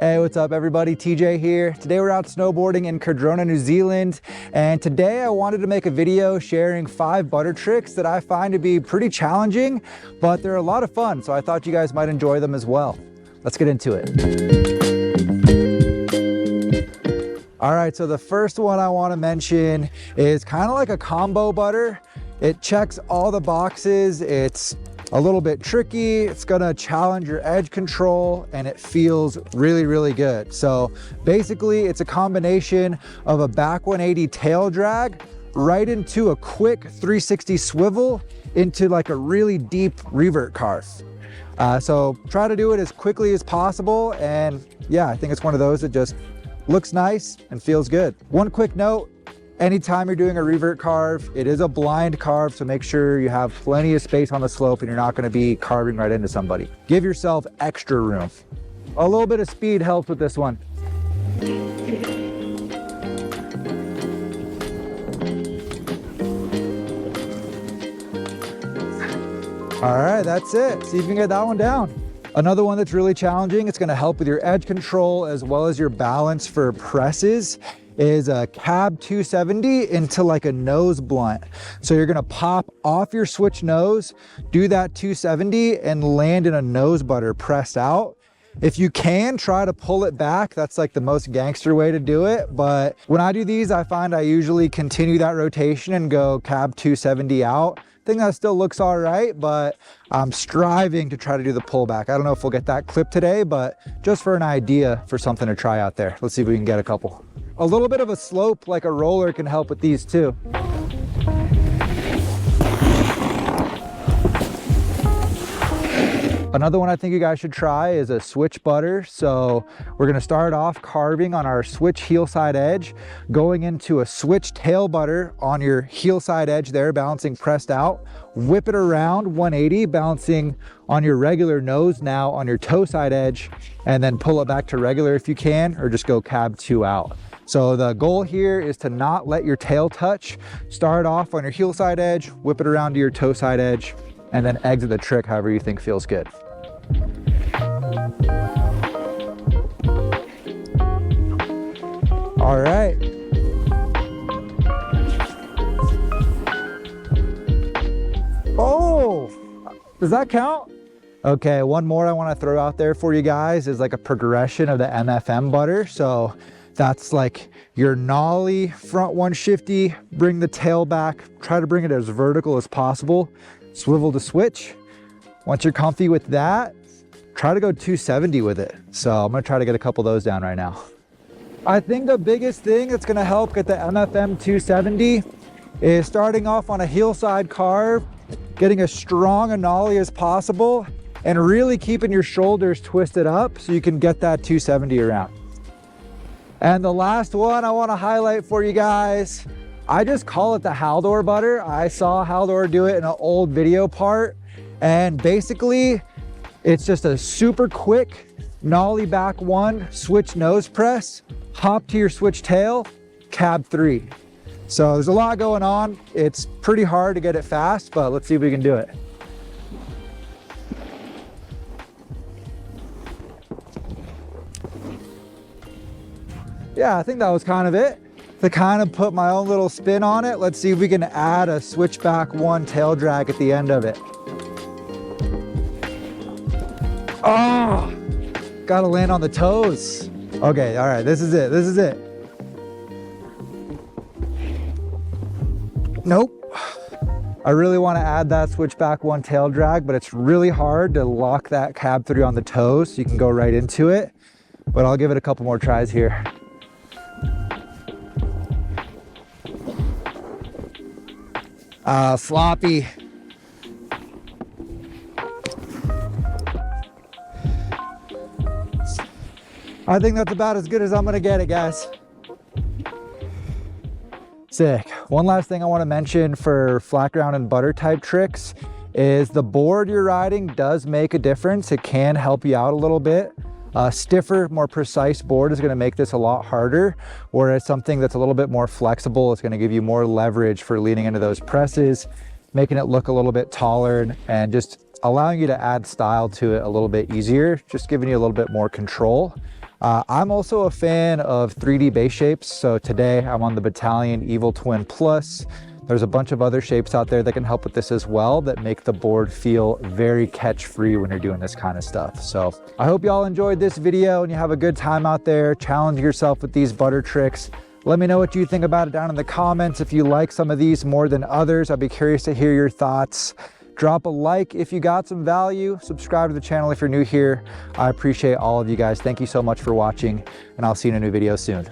Hey, what's up everybody? TJ here. Today we're out snowboarding in Cardrona, New Zealand, and today I wanted to make a video sharing 5 butter tricks that I find to be pretty challenging, but they're a lot of fun, so I thought you guys might enjoy them as well. Let's get into it. All right, so the first one I want to mention is kind of like a combo butter. It checks all the boxes. It's a little bit tricky. It's gonna challenge your edge control and it feels really, really good. So basically it's a combination of a back 180 tail drag right into a quick 360 swivel into like a really deep revert carve. So try to do it as quickly as possible. And yeah, I think it's one of those that just looks nice and feels good. One quick note, anytime you're doing a revert carve, it is a blind carve, so make sure you have plenty of space on the slope and you're not going to be carving right into somebody. Give yourself extra room. A little bit of speed helps with this one. All right, that's it. See if you can get that one down. Another one that's really challenging, it's going to help with your edge control as well as your balance for presses, is a cab 270 into like a nose blunt. So you're gonna pop off your switch nose, do that 270 and land in a nose butter pressed out. If you can, try to pull it back. That's like the most gangster way to do it. But when I do these, I find I usually continue that rotation and go cab 270 out. I think that still looks all right, but I'm striving to try to do the pullback. I don't know if we'll get that clip today, but just for an idea for something to try out there. Let's see if we can get a couple. A little bit of a slope like a roller can help with these too. Another one I think you guys should try is a switch butter. So we're gonna start off carving on our switch heel side edge, going into a switch tail butter on your heel side edge there, balancing pressed out, whip it around 180, balancing on your regular nose now on your toe side edge, and then pull it back to regular if you can, or just go cab 2 out. So the goal here is to not let your tail touch. Start off on your heel side edge, whip it around to your toe side edge, and then exit the trick however you think feels good. All right. Oh, does that count? Okay, one more I want to throw out there for you guys is like a progression of the MFM butter. So that's like your nollie, front one shifty, bring the tail back, try to bring it as vertical as possible, swivel to switch. Once you're comfy with that, try to go 270 with it. So I'm gonna try to get a couple of those down right now. I think the biggest thing that's gonna help get the MFM 270 is starting off on a heel side carve, getting as strong a nollie as possible, and really keeping your shoulders twisted up so you can get that 270 around. And the last one I want to highlight for you guys, I just call it the HDOR butter. I saw HDOR do it in an old video part, and basically it's just a super quick nollie back 1, switch nose press, hop to your switch tail, cab 3. So there's a lot going on. It's pretty hard to get it fast, but let's see if we can do it. Yeah, I think that was kind of it. To kind of put my own little spin on it, let's see if we can add a switchback 1 tail drag at the end of it. Oh, gotta land on the toes. Okay, all right, this is it, this is it. Nope. I really want to add that switchback 1 tail drag, but it's really hard to lock that cab 3 on the toes so you can go right into it. But I'll give it a couple more tries here. Sloppy. I think that's about as good as I'm gonna get it, guys. Sick. One last thing I want to mention for flat ground and butter type tricks is the board you're riding does make a difference. It can help you out a little bit. A stiffer, more precise board is going to make this a lot harder, whereas something that's a little bit more flexible is going to give you more leverage for leaning into those presses, making it look a little bit taller and just allowing you to add style to it a little bit easier, just giving you a little bit more control. I'm also a fan of 3D base shapes. So today I'm on the Battalion Evil Twin Plus. There's a bunch of other shapes out there that can help with this as well, that make the board feel very catch-free when you're doing this kind of stuff. So I hope y'all enjoyed this video and you have a good time out there. Challenge yourself with these butter tricks. Let me know what you think about it down in the comments. If you like some of these more than others, I'd be curious to hear your thoughts. Drop a like if you got some value. Subscribe to the channel if you're new here. I appreciate all of you guys. Thank you so much for watching, and I'll see you in a new video soon.